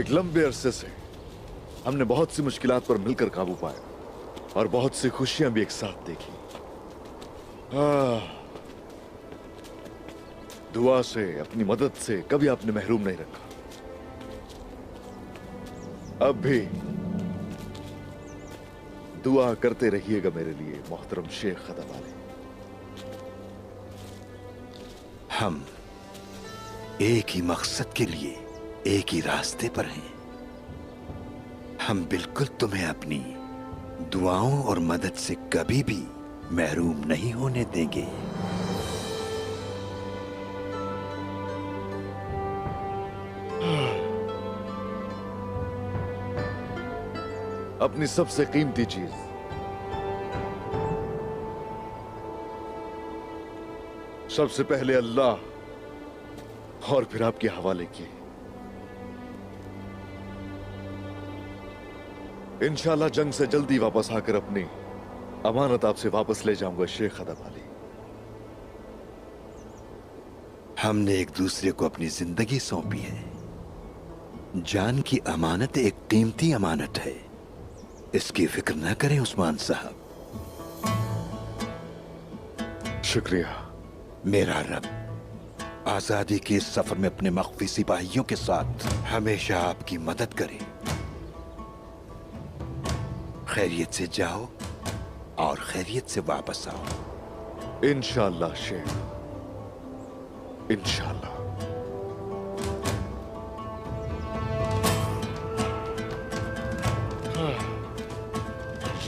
एक लंबे अरसे से हमने बहुत सी मुश्किलात पर मिलकर काबू पाया और बहुत सी खुशियां भी एक साथ देखी। दुआ से, अपनी मदद से कभी आपने महरूम नहीं रखा। अब भी दुआ करते रहिएगा मेरे लिए मोहतरम शेख खदावाली। हम एक ही मकसद के लिए एक ही रास्ते पर हैं। हम बिल्कुल तुम्हें अपनी दुआओं और मदद से कभी भी महरूम नहीं होने देंगे। अपनी सबसे कीमती चीज सबसे पहले अल्लाह और फिर आपके हवाले की। इंशाल्लाह जंग से जल्दी वापस आकर अपनी अमानत आपसे वापस ले जाऊंगा शेख खदावाली। हमने एक दूसरे को अपनी जिंदगी सौंपी है। जान की अमानत एक कीमती अमानत है। इसकी फिक्र न करें उस्मान साहब। शुक्रिया। मेरा रब आजादी के इस सफर में अपने मख्फी सिपाहियों के साथ हमेशा आपकी मदद करे। खैरियत से जाओ और खैरियत से वापस आओ। इंशाअल्लाह शेख, इंशाअल्लाह।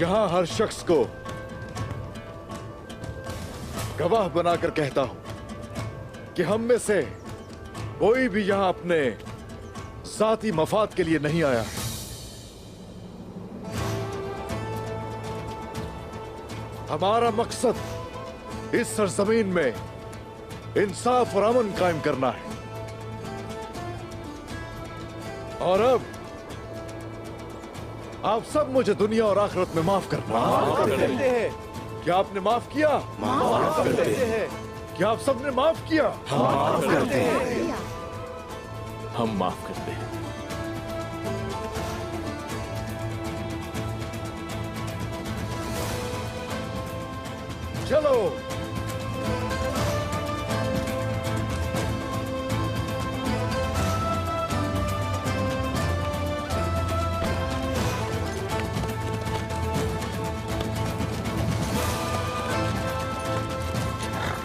यहां हर शख्स को गवाह बनाकर कहता हूं कि हम में से कोई भी यहां अपने जाती मफाद के लिए नहीं आया है। हमारा मकसद इस सरजमीन में इंसाफ और अमन कायम करना है। और अब आप सब मुझे दुनिया और आखिरत में माफ करना। माफ करते हैं। क्या आपने माफ किया? माफ करते हैं। क्या आप सबने माफ किया? माफ करते हैं। हम माफ करते हैं। चलो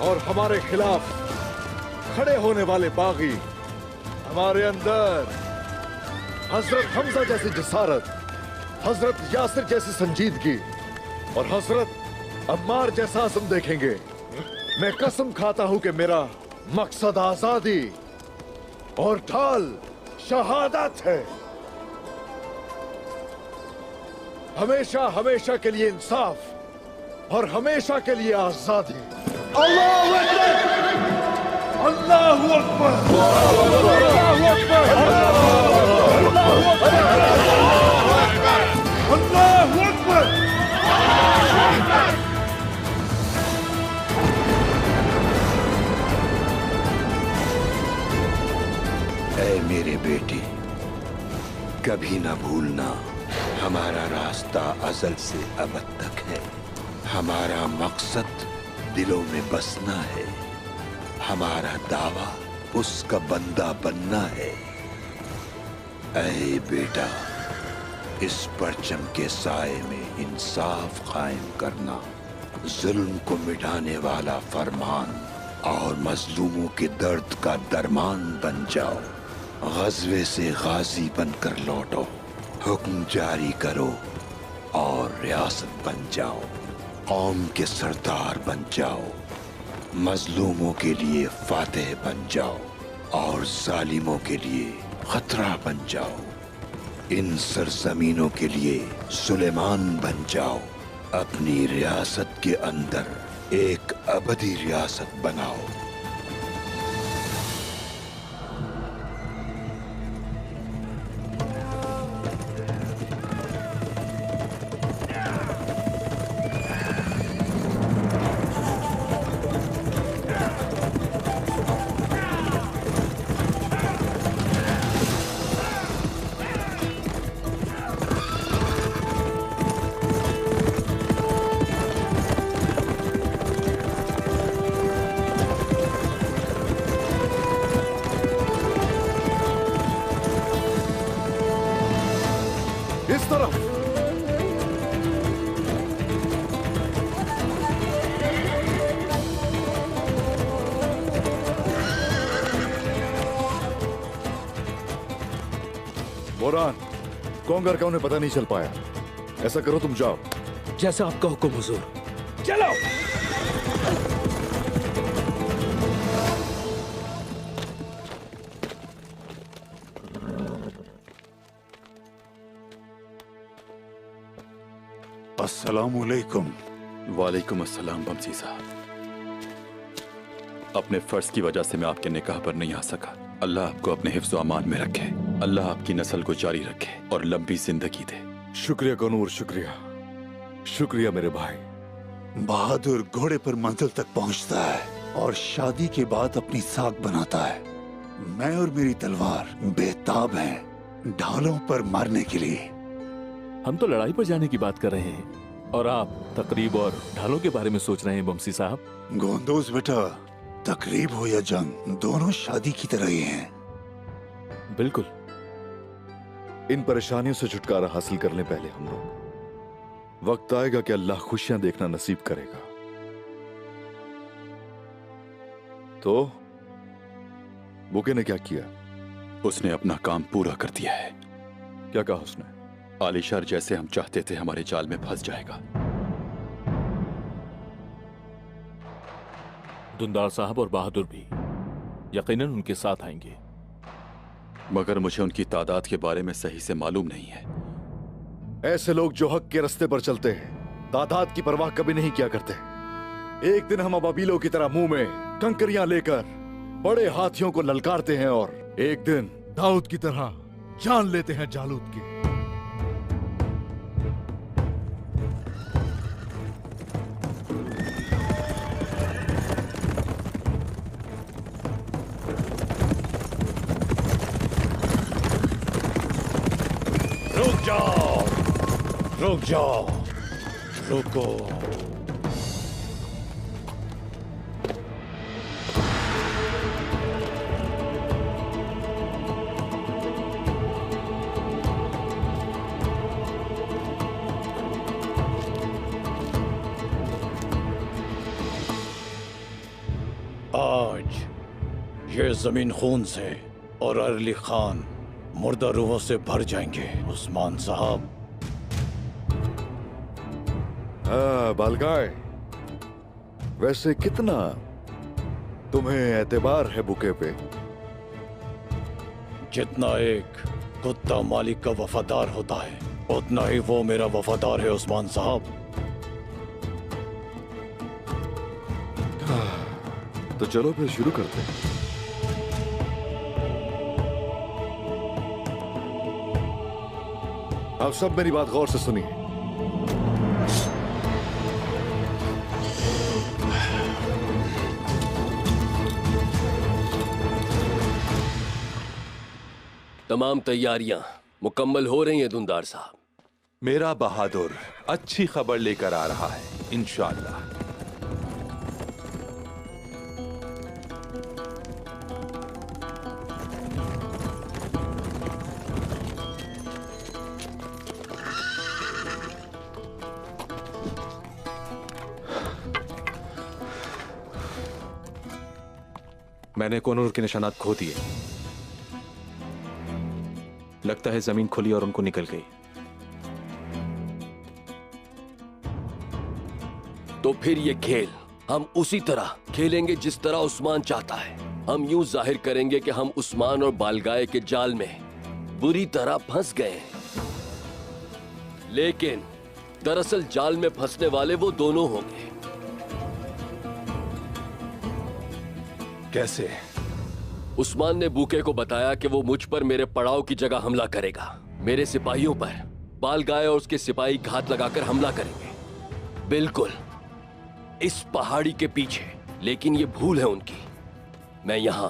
और हमारे खिलाफ खड़े होने वाले बागी, हमारे अंदर हजरत हमजा जैसी जसारत, हजरत यासिर जैसी संजीदगी और हजरत अम्मार जैसा आज़म देखेंगे। मैं कसम खाता हूं कि मेरा मकसद आजादी और ढाल शहादत है। हमेशा हमेशा के लिए इंसाफ और हमेशा के लिए आजादी। अल्लाहू अकबर, अल्लाहू अकबर, अल्लाहू अकबर, अल्लाहू अकबर। ऐ मेरे बेटे, कभी ना भूलना हमारा रास्ता अज़ल से अबद तक है। हमारा मकसद दिलों में बसना है। हमारा दावा उसका बंदा बनना है। ऐ बेटा, इस परचम के साए में इंसाफ कायम करना, जुल्म को मिटाने वाला फरमान और मजलूमों के दर्द का दरमान बन जाओ। ग़ज़वे से गाजी बनकर लौटो, हुक्म जारी करो और रियासत बन जाओ। कौम के सरदार बन जाओ, मजलूमों के लिए फातेह बन जाओ और जालिमों के लिए खतरा बन जाओ। इन सरजमीनों के लिए सुलेमान बन जाओ। अपनी रियासत के अंदर एक अबदी रियासत बनाओ। बोरान, कोंगर का उन्हें पता नहीं चल पाया। ऐसा करो, तुम जाओ। जैसा आपका हुक्म हुजूर। चलो। अस्सलामुअलैकुम। वालेकुम अस्सलाम बमसी साहब। अपने फर्ज की वजह से मैं आपके निकाह पर नहीं आ सका। अल्लाह आपको अपने हिफ्ज़ व अमान में रखे। अल्लाह आपकी नस्ल को जारी रखे और लंबी जिंदगी दे। शुक्रिया कनूर, शुक्रिया, शुक्रिया मेरे भाई। बहादुर घोड़े पर मंजिल तक पहुंचता है और शादी के बाद अपनी साख बनाता है। मैं और मेरी तलवार बेताब हैं ढालों पर मारने के लिए। हम तो लड़ाई पर जाने की बात कर रहे हैं और आप तकरीब और ढालों के बारे में सोच रहे हैं बमसी साहब। गोंदोज बेटा, तकरीब हो या जंग, दोनों शादी की तरह ही हैं। बिल्कुल। इन परेशानियों से छुटकारा हासिल करने पहले हम लोग, वक्त आएगा कि अल्लाह खुशियां देखना नसीब करेगा। तो बुके ने क्या किया? उसने अपना काम पूरा कर दिया है। क्या कहा उसने? आलिशार जैसे हम चाहते थे हमारे जाल में फंस जाएगा। दुंदार साहब और बहादुर भी यकीनन उनके साथ आएंगे, मगर मुझे उनकी तादाद के बारे में सही से मालूम नहीं है। ऐसे लोग जो हक के रास्ते पर चलते हैं तादाद की परवाह कभी नहीं किया करते। एक दिन हम अबाबीलों की तरह मुंह में कंकरियां लेकर बड़े हाथियों को ललकारते हैं और एक दिन दाऊद की तरह जान लेते हैं जालूत की। रुक जाओ, रुक जाओ, रुको। आज ये जमीन खून से और अरली खान मुर्दा रूहों से भर जाएंगे। उस्मान साहब। बालगाय, वैसे कितना तुम्हें एतबार है बुके पे? जितना एक कुत्ता मालिक का वफादार होता है उतना ही वो मेरा वफादार है उस्मान साहब। तो चलो फिर शुरू करते हैं। आप सब मेरी बात गौर से सुनिए। तमाम तैयारियां मुकम्मल हो रही हैं दुंदार साहब। मेरा बहादुर अच्छी खबर लेकर आ रहा है इंशाअल्लाह। मैंने कोनूर के निशानात खो दिए। लगता है जमीन खुली और उनको निकल गई। तो फिर ये खेल हम उसी तरह खेलेंगे जिस तरह उस्मान चाहता है। हम यूं जाहिर करेंगे कि हम उस्मान और बालगाए के जाल में बुरी तरह फंस गए हैं, लेकिन दरअसल जाल में फंसने वाले वो दोनों होंगे। कैसे? उस्मान ने बूके को बताया कि वो मुझ पर मेरे पड़ाव की जगह हमला करेगा। मेरे सिपाहियों पर बालगाए और उसके सिपाही घात लगाकर हमला करेंगे, बिल्कुल इस पहाड़ी के पीछे। लेकिन ये भूल है उनकी। मैं यहां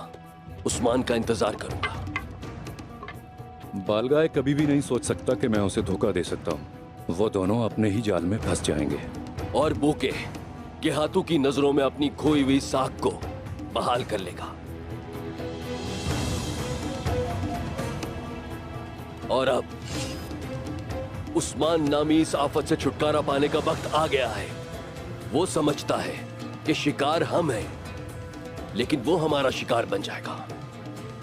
उस्मान का इंतजार करूंगा। बालगाए कभी भी नहीं सोच सकता कि मैं उसे धोखा दे सकता हूं। वो दोनों अपने ही जाल में फंस जाएंगे। और बूके के हाथों की नजरों में अपनी खोई हुई साख को बहाल कर लेगा। और अब उस्मान नामी इस आफत से छुटकारा पाने का वक्त आ गया है। वो समझता है कि शिकार हम हैं, लेकिन वो हमारा शिकार बन जाएगा।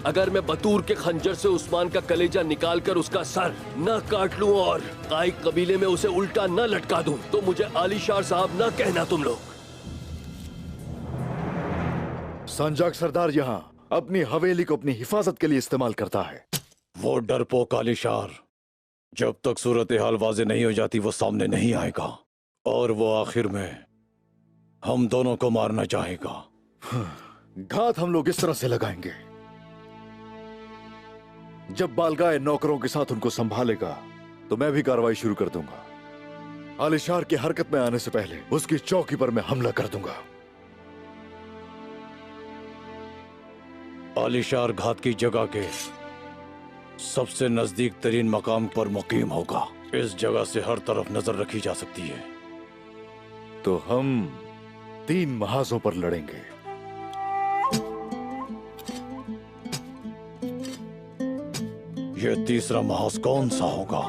अगर मैं बतूर के खंजर से उस्मान का कलेजा निकालकर उसका सर न काट लूं और काइक कबीले में उसे उल्टा न लटका दूं, तो मुझे आलीशार साहब न कहना तुम लोग। संजाक सरदार यहाँ अपनी हवेली को अपनी हिफाजत के लिए इस्तेमाल करता है। वो डरपोक आलीशार जब तक सूरत हाल वाज़ेह नहीं हो जाती वो सामने नहीं आएगा, और वो आखिर में हम दोनों को मारना चाहेगा। घात हम लोग इस तरह से लगाएंगे, जब बालगाए नौकरों के साथ उनको संभालेगा तो मैं भी कार्रवाई शुरू कर दूंगा। आलिशार की हरकत में आने से पहले उसकी चौकी पर मैं हमला कर दूंगा। आलिशार घात की जगह के सबसे नजदीक तरीन मकाम पर मुकीम होगा। इस जगह से हर तरफ नजर रखी जा सकती है। तो हम 3 महाजों पर लड़ेंगे। ये तीसरा महाज कौन सा होगा?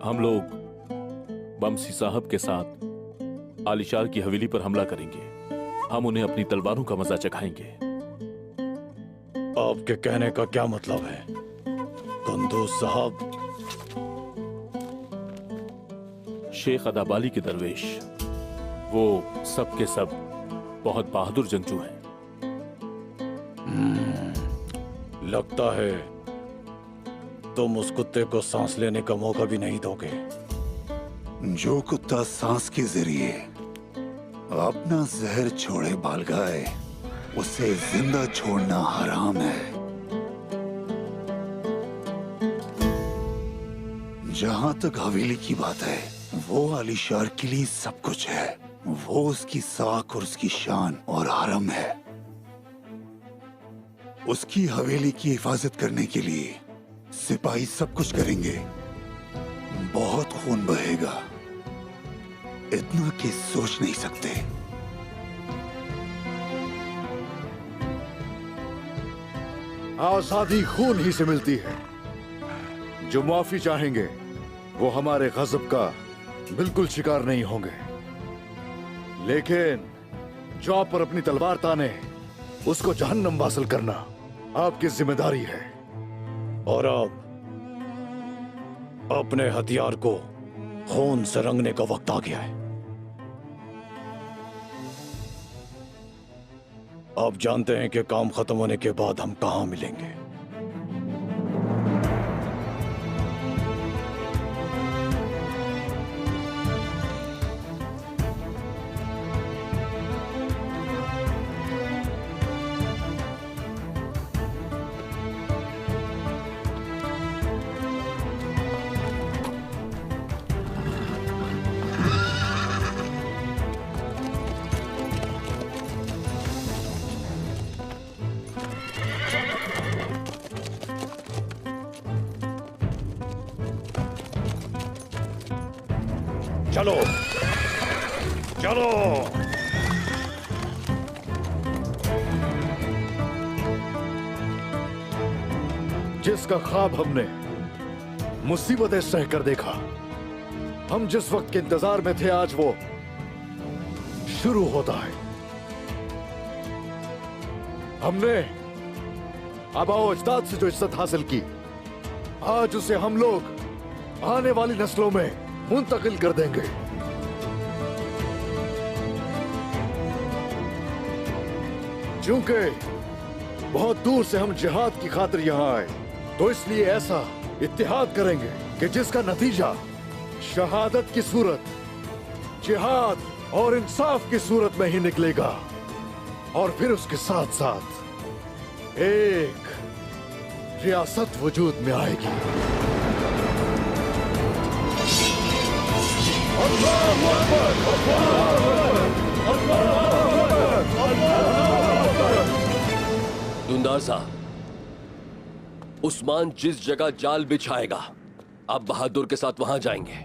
हम लोग बमसी साहब के साथ आलिशार की हवेली पर हमला करेंगे। हम उन्हें अपनी तलवारों का मजा चखाएंगे। आपके कहने का क्या मतलब है कुंदूज साहब? शेख अदाबाली के दरवेश, वो सब के सब बहुत बहादुर जंगजू हैं। लगता है तुम उस कुत्ते को सांस लेने का मौका भी नहीं दोगे। जो कुत्ता सांस के जरिए अपना जहर छोड़े बालगाए, उसे जिंदा छोड़ना हराम है। जहां तक हवेली की बात है, वो आलिशार के लिए सब कुछ है। वो उसकी साख और उसकी शान और हरम है। उसकी हवेली की हिफाजत करने के लिए सिपाही सब कुछ करेंगे। बहुत खून बहेगा, इतना कि सोच नहीं सकते। आजादी खून ही से मिलती है। जो माफी चाहेंगे वो हमारे गजब का बिल्कुल शिकार नहीं होंगे, लेकिन जो आप पर अपनी तलवार ताने उसको जहन्नम वासिल करना आपकी जिम्मेदारी है। और अब अपने हथियार को खून से रंगने का वक्त आ गया है। आप जानते हैं कि काम खत्म होने के बाद हम कहां मिलेंगे। चलो चलो। जिसका ख्वाब हमने मुसीबतें सहकर देखा, हम जिस वक्त के इंतजार में थे, आज वो शुरू होता है। हमने आबाओ अजदाद से जो इज्जत हासिल की, आज उसे हम लोग आने वाली नस्लों में मुंतकिल कर देंगे। चूंकि बहुत दूर से हम जिहाद की खातिर यहां आए, तो इसलिए ऐसा इत्तेहाद करेंगे कि जिसका नतीजा शहादत की सूरत, जिहाद और इंसाफ की सूरत में ही निकलेगा। और फिर उसके साथ साथ एक रियासत वजूद में आएगी। दुंदार साहब, उस्मान जिस जगह जाल बिछाएगा, आप बहादुर के साथ वहां जाएंगे।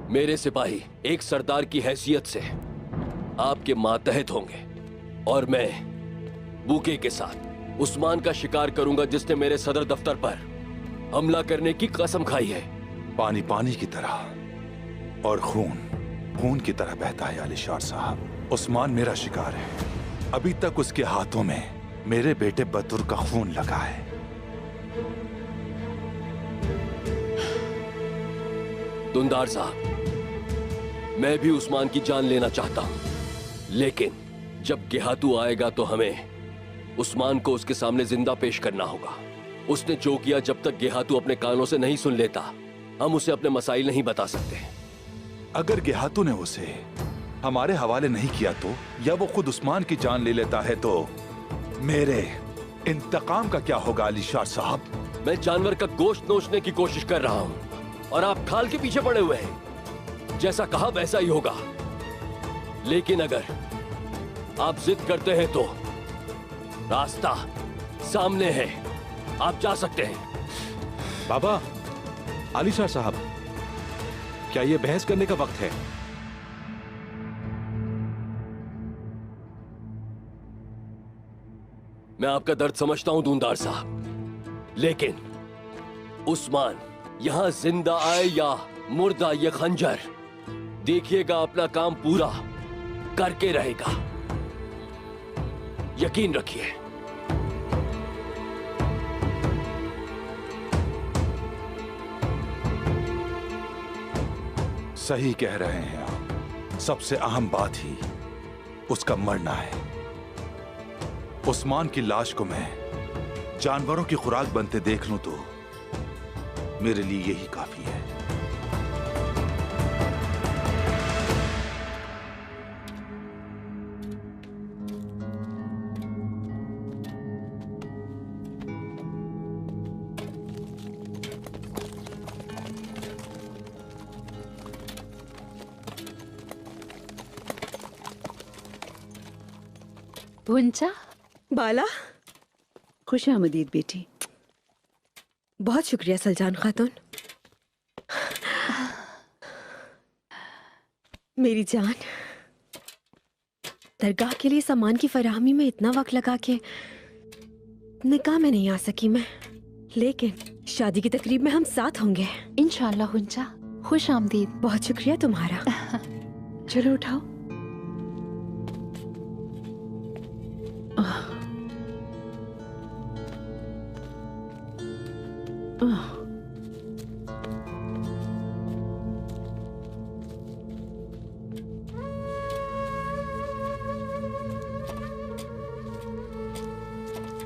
मेरे सिपाही एक सरदार की हैसियत से आपके मातहत होंगे, और मैं बूके के साथ उस्मान का शिकार करूंगा जिसने मेरे सदर दफ्तर पर हमला करने की कसम खाई है। पानी पानी की तरह और खून खून की तरह बहता है आलिशार साहब। उस्मान मेरा शिकार है। अभी तक उसके हाथों में मेरे बेटे बतुर का खून लगा है। दुंदार साहब, मैं भी उस्मान की जान लेना चाहता हूं, लेकिन जब गेहातू आएगा तो हमें उस्मान को उसके सामने जिंदा पेश करना होगा। उसने जो किया, जब तक गेहातू अपने कानों से नहीं सुन लेता, हम उसे अपने मसाइल नहीं बता सकते। अगर गेहातू ने उसे हमारे हवाले नहीं किया तो, या वो खुद उस्मान की जान ले लेता है तो मेरे इंतकाम का क्या होगा अलीशार साहब? मैं जानवर का गोश्त नोचने की कोशिश कर रहा हूं और आप खाल के पीछे पड़े हुए हैं। जैसा कहा वैसा ही होगा, लेकिन अगर आप जिद करते हैं तो रास्ता सामने है, आप जा सकते हैं। बाबा, आलिशार साहब, क्या ये बहस करने का वक्त है? मैं आपका दर्द समझता हूं दूनदार साहब, लेकिन उस्मान यहां जिंदा आए या मुर्दा, ये खंजर देखिएगा अपना काम पूरा करके रहेगा, यकीन रखिए। सही कह रहे हैं आप। सबसे अहम बात ही उसका मरना है। उस्मान की लाश को मैं जानवरों की खुराक बनते देख लूं तो मेरे लिए यही काफी है। भुंचा, बाला, खुश आमदीद बेटी। बहुत शुक्रिया सलजान खातून। मेरी जान, दरगाह के लिए सामान की फराहमी में इतना वक्त लगा के निकाह में नहीं आ सकी मैं, लेकिन शादी की तकरीब में हम साथ होंगे इंशाल्लाह। हुंचा, खुश आमदीद। बहुत शुक्रिया तुम्हारा। चलो उठाओ।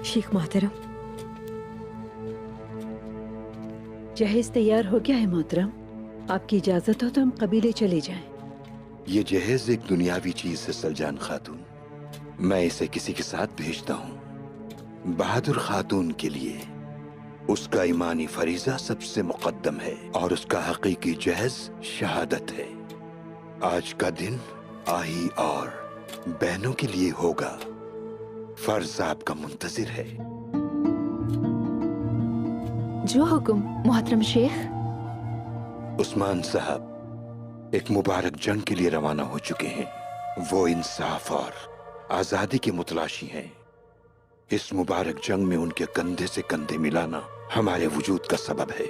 शेख मोहतरम, जहेज तैयार हो गया है मोहतरम। आपकी इजाजत हो तो हम कबीले चले जाएं। ये जहेज एक दुनियावी चीज है सलजान खातून, मैं इसे किसी के साथ भेजता हूँ। बहादुर खातून के लिए उसका ईमानी फरीजा सबसे मुकद्दम है और उसका हकीकी जहेज शहादत है। आज का दिन आई और बहनों के लिए होगा। फर्ज आपका मुंतजिर है। जो हुक्म मोहतरम शेख। उस्मान साहब एक मुबारक जंग के लिए रवाना हो चुके हैं। वो इंसाफ और आजादी के मुतलाशी हैं। इस मुबारक जंग में उनके कंधे से कंधे मिलाना हमारे वजूद का सबब है।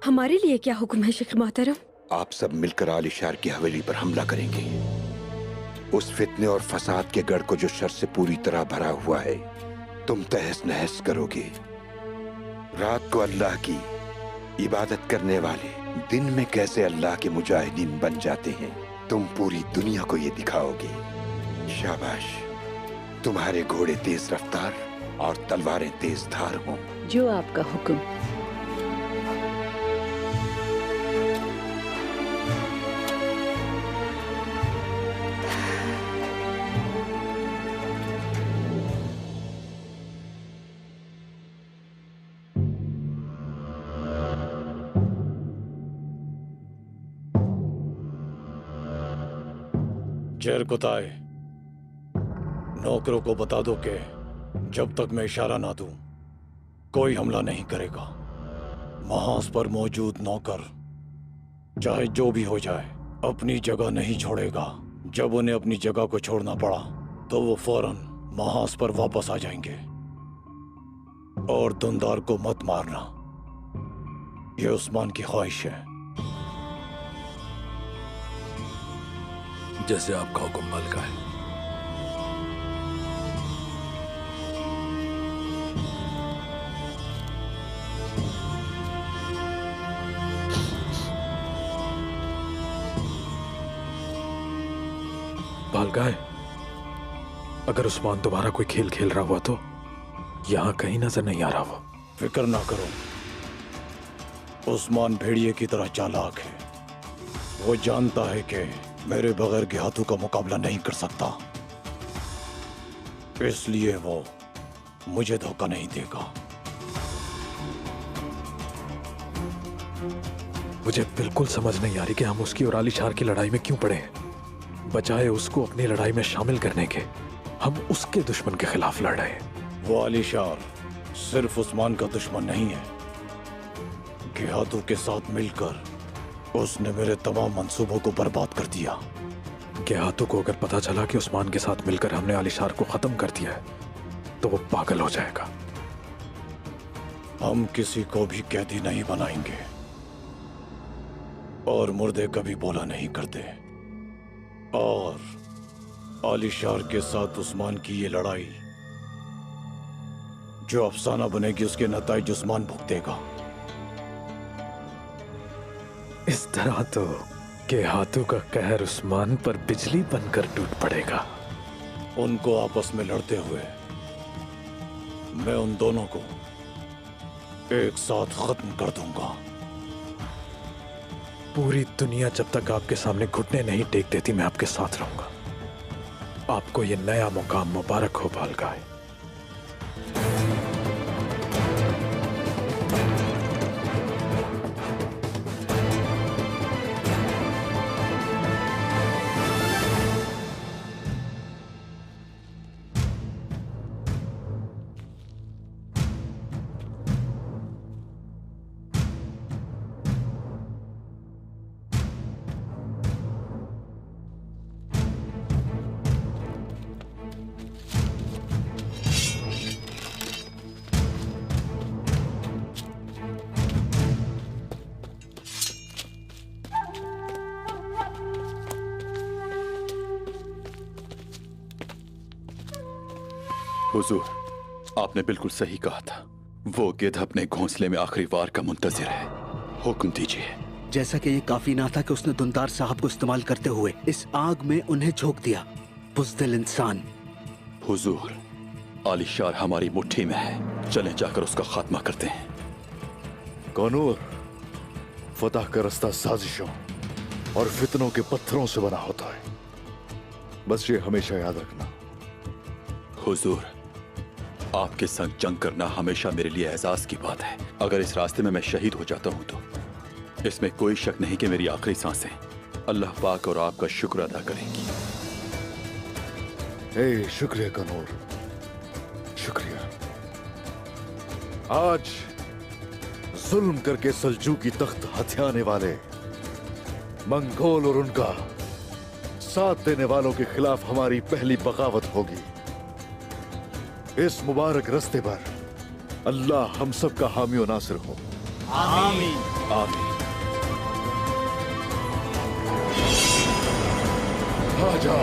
हमारे लिए क्या हुक्म है शेख मोहतरम? आप सब मिलकर आलिशार की हवेली पर हमला करेंगे। उस फितने और फसाद के गढ़ को जो शर से पूरी तरह भरा हुआ है, तुम तहस नहस करोगे। रात को अल्लाह की इबादत करने वाले दिन में कैसे अल्लाह के मुजाहिदीन बन जाते हैं, तुम पूरी दुनिया को ये दिखाओगे। शाबाश, तुम्हारे घोड़े तेज रफ्तार और तलवारें तेज धार हों। जो आपका हुक्म। जर कुताए, नौकरों को बता दो कि जब तक मैं इशारा ना दूं, कोई हमला नहीं करेगा। महाज पर मौजूद नौकर चाहे जो भी हो जाए अपनी जगह नहीं छोड़ेगा। जब उन्हें अपनी जगह को छोड़ना पड़ा तो वो फौरन महाज पर वापस आ जाएंगे। और दुंदार को मत मारना, ये उस्मान की ख्वाहिश है। जैसे आपका हुक्म मालिका है। भालगाय, अगर उस्मान दोबारा कोई खेल खेल रहा हुआ तो यहां कहीं नजर नहीं आ रहा वो। फिक्र ना करो, उस्मान भेड़िए की तरह चालाक है। वो जानता है कि मेरे बगैर गिहातू का मुकाबला नहीं कर सकता, इसलिए वो मुझे धोखा नहीं देगा। मुझे बिल्कुल समझ नहीं आ रही कि हम उसकी और आलिशार की लड़ाई में क्यों पड़े हैं। बजाय उसको अपनी लड़ाई में शामिल करने के, हम उसके दुश्मन के खिलाफ लड़ रहे हैं। वो आलिशार सिर्फ उस्मान का दुश्मन नहीं है, गिहातू के साथ मिलकर उसने मेरे तमाम मंसूबों को बर्बाद कर दिया। गिहातू को अगर पता चला कि उस्मान के साथ मिलकर हमने आलिशार को खत्म कर दिया है तो वो पागल हो जाएगा। हम किसी को भी कैदी नहीं बनाएंगे और मुर्दे कभी बोला नहीं करते। और आलिशार के साथ उस्मान की ये लड़ाई जो अफसाना बनेगी, उसके नताइज उस्मान भुगतेगा। इस तरह तो गिहातू का कहर उस्मान पर बिजली बनकर टूट पड़ेगा। उनको आपस में लड़ते हुए मैं उन दोनों को एक साथ खत्म कर दूंगा। पूरी दुनिया जब तक आपके सामने घुटने नहीं टेक देती, मैं आपके साथ रहूंगा। आपको ये नया मुकाम मुबारक हो भालगाय। हुजूर, आपने बिल्कुल सही कहा था। वो गिद्ध अपने घोंसले में आखिरी वार का मुंतजिर है। हुक्म दीजिए। जैसा कि ये काफी ना था कि उसने दुंदार साहब को इस्तेमाल करते हुए इस आग में उन्हें झोंक दिया। बुज़दिल इंसान। हुजूर, आलिशार हमारी मुट्ठी में है, चलें जाकर उसका खात्मा करते हैं। कनूर, फतह का रास्ता साजिशों और फितनों के पत्थरों से बना होता है, बस ये हमेशा याद रखना। हुजूर, आपके संग जंग करना हमेशा मेरे लिए एहसास की बात है। अगर इस रास्ते में मैं शहीद हो जाता हूं तो इसमें कोई शक नहीं कि मेरी आखिरी सांसें अल्लाह पाक और आपका शुक्र अदा करेंगी। शुक्रिया कनूर, शुक्रिया। आज जुल्म करके सल्जूकी तख्त हथियाने वाले मंगोल और उनका साथ देने वालों के खिलाफ हमारी पहली बगावत होगी। इस मुबारक रास्ते पर अल्लाह हम सब का हामी और नासिर हो। आमीन। आमीन। आजा।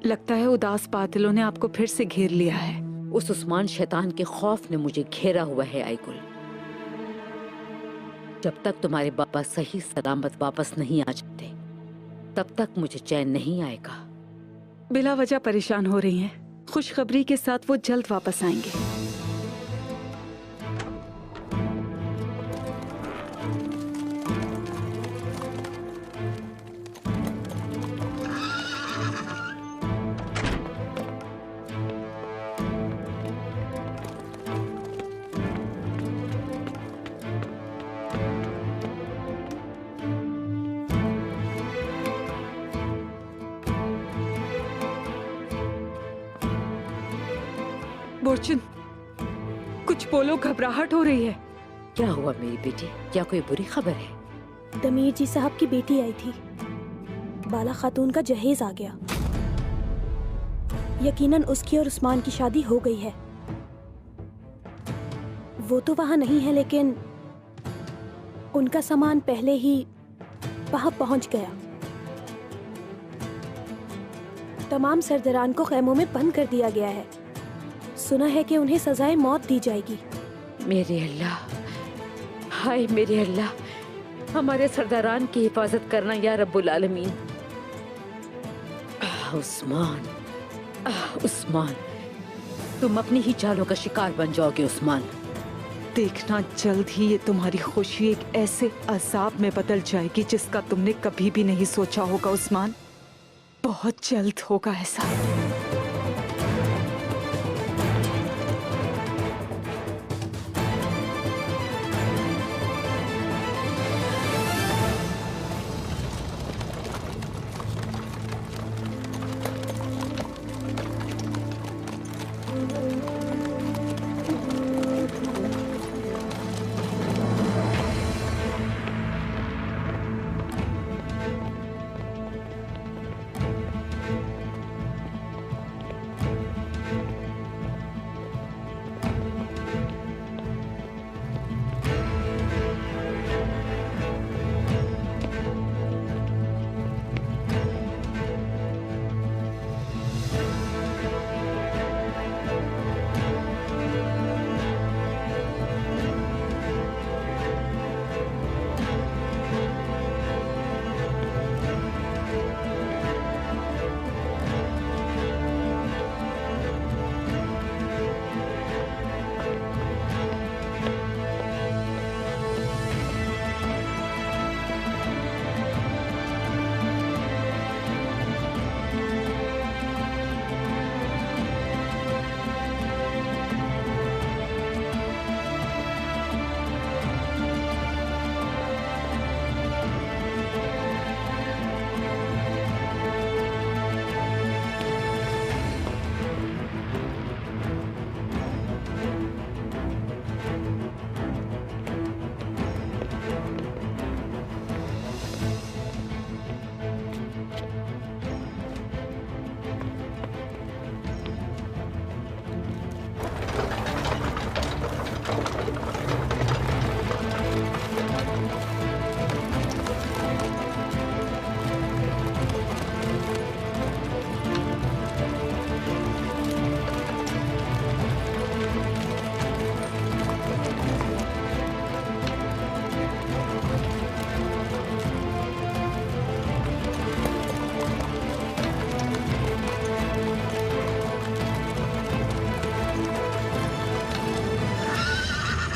लगता है उदास बादलों ने आपको फिर से घेर लिया है। उस उस्मान शैतान के खौफ ने मुझे घेरा हुआ है आईगुल। जब तक तुम्हारे बाबा सही सलामत वापस नहीं आ जाते तब तक मुझे चैन नहीं आएगा। बिला वजह परेशान हो रही हैं। खुशखबरी के साथ वो जल्द वापस आएंगे। बोर्चन, कुछ बोलो, घबराहट हो रही है। क्या हुआ मेरी बेटी? क्या कोई बुरी खबर है? तमीर जी साहब की बेटी आई थी, बाला खातून का जहेज आ गया। यकीनन उसकी और उस्मान की शादी हो गई है। वो तो वहाँ नहीं है, लेकिन उनका सामान पहले ही वहाँ पहुँच गया। तमाम सरदारान को खैमों में बंद कर दिया गया है। सुना है कि उन्हें सजाए मौत दी जाएगी। मेरे अल्लाह, हाय मेरे अल्लाह, हमारे सरदारान की हिफाजत करना या रब्बुल आलमीन। उस्मान, उस्मान, तुम अपनी ही चालों का शिकार बन जाओगे उस्मान। देखना, जल्द ही ये तुम्हारी खुशी एक ऐसे अजाब में बदल जाएगी जिसका तुमने कभी भी नहीं सोचा होगा उस्मान। बहुत जल्द होगा ऐसा।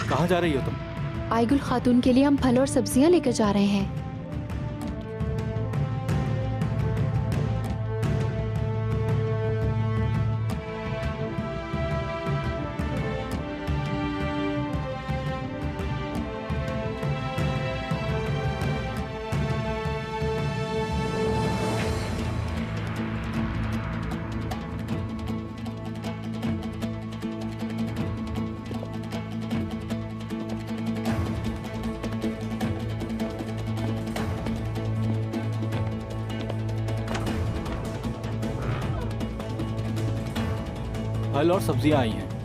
कहाँ जा रही हो तुम? आइगुल खातून के लिए हम फल और सब्जियां लेकर जा रहे हैं। फल और सब्जियां आई हैं।